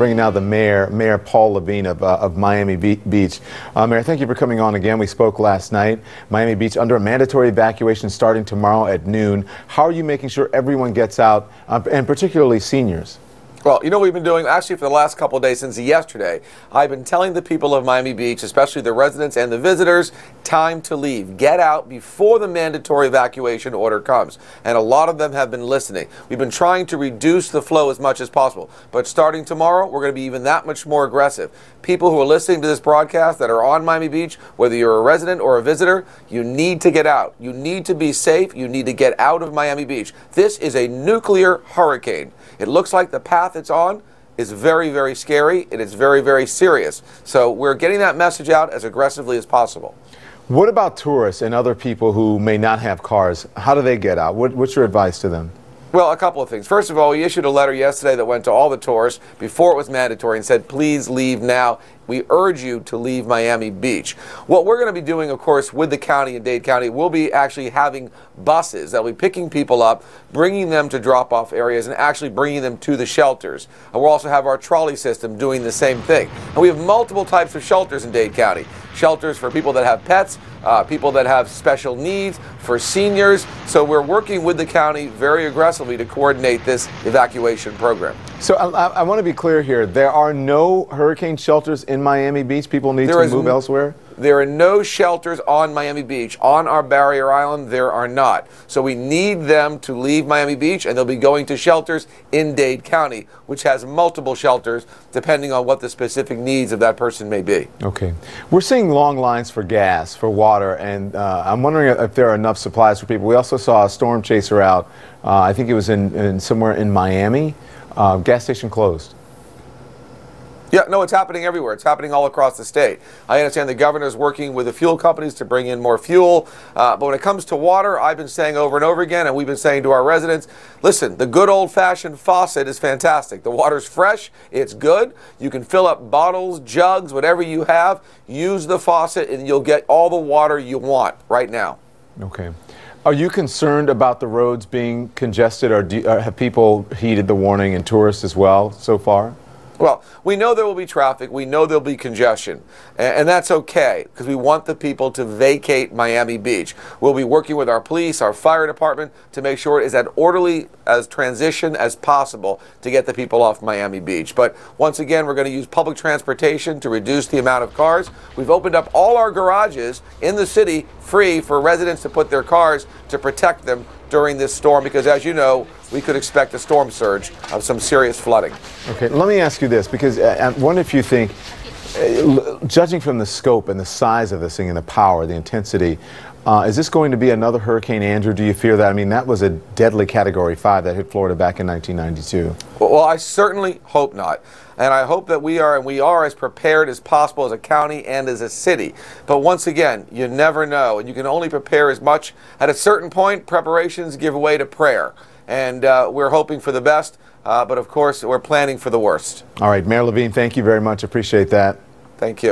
bringing now the Mayor Paul Levine of Miami Beach. Mayor, thank you for coming on again. We spoke last night. Miami Beach under a mandatory evacuation starting tomorrow at noon. How are you making sure everyone gets out, and particularly seniors? Well, you know what we've been doing actually for the last couple of days since yesterday. I've been telling the people of Miami Beach, especially the residents and the visitors, time to leave. Get out before the mandatory evacuation order comes. And a lot of them have been listening. We've been trying to reduce the flow as much as possible. But starting tomorrow, we're going to be even that much more aggressive. People who are listening to this broadcast that are on Miami Beach, whether you're a resident or a visitor, you need to get out. You need to be safe. You need to get out of Miami Beach. This is a nuclear hurricane. It looks like the path it's on is very, very scary, and it's very, very serious. So we're getting that message out as aggressively as possible. What about tourists and other people who may not have cars? How do they get out? What's your advice to them? Well, a couple of things. First of all, we issued a letter yesterday that went to all the tourists before it was mandatory and said, please leave now. We urge you to leave Miami Beach. What we're going to be doing, of course, with the county and Dade County, we'll be actually having buses that will be picking people up, bringing them to drop-off areas, and actually bringing them to the shelters. And we'll also have our trolley system doing the same thing. And we have multiple types of shelters in Dade County. Shelters for people that have pets, people that have special needs, for seniors. So we're working with the county very aggressively to coordinate this evacuation program. So I want to be clear here. There are no hurricane shelters in Miami Beach. People need to move elsewhere? There are no shelters on Miami Beach. On our barrier island, there are not. So we need them to leave Miami Beach, and they'll be going to shelters in Dade County, which has multiple shelters depending on what the specific needs of that person may be. Okay. We're seeing long lines for gas, for water, and I'm wondering if there are enough supplies for people. We also saw a storm chaser out. I think it was in somewhere in Miami. Gas station closed. Yeah, no, it's happening everywhere. It's happening all across the state. I understand the governor is working with the fuel companies to bring in more fuel. But when it comes to water, I've been saying over and over again, and we've been saying to our residents, listen, the good old-fashioned faucet is fantastic. The water's fresh. It's good. You can fill up bottles, jugs, whatever you have. Use the faucet, and you'll get all the water you want right now. Okay. Are you concerned about the roads being congested, or have people heeded the warning, and tourists as well so far? Well, we know there will be traffic. We know there'll be congestion. And that's okay, because we want the people to vacate Miami Beach. We'll be working with our police, our fire department, to make sure it is as orderly as transition as possible to get the people off Miami Beach. But once again, we're going to use public transportation to reduce the amount of cars. We've opened up all our garages in the city free for residents to put their cars to protect them during this storm, because as you know, we could expect a storm surge of some serious flooding. Okay, let me ask you this, because I wonder if you think, judging from the scope and the size of this thing and the power, the intensity, is this going to be another Hurricane Andrew? Do you fear that? I mean, that was a deadly Category 5 that hit Florida back in 1992. Well, I certainly hope not. And I hope that we are as prepared as possible as a county and as a city. But once again, you never know, and you can only prepare as much. At a certain point, preparations give way to prayer. And we're hoping for the best, but of course, we're planning for the worst. All right, Mayor Levine, thank you very much. Appreciate that. Thank you.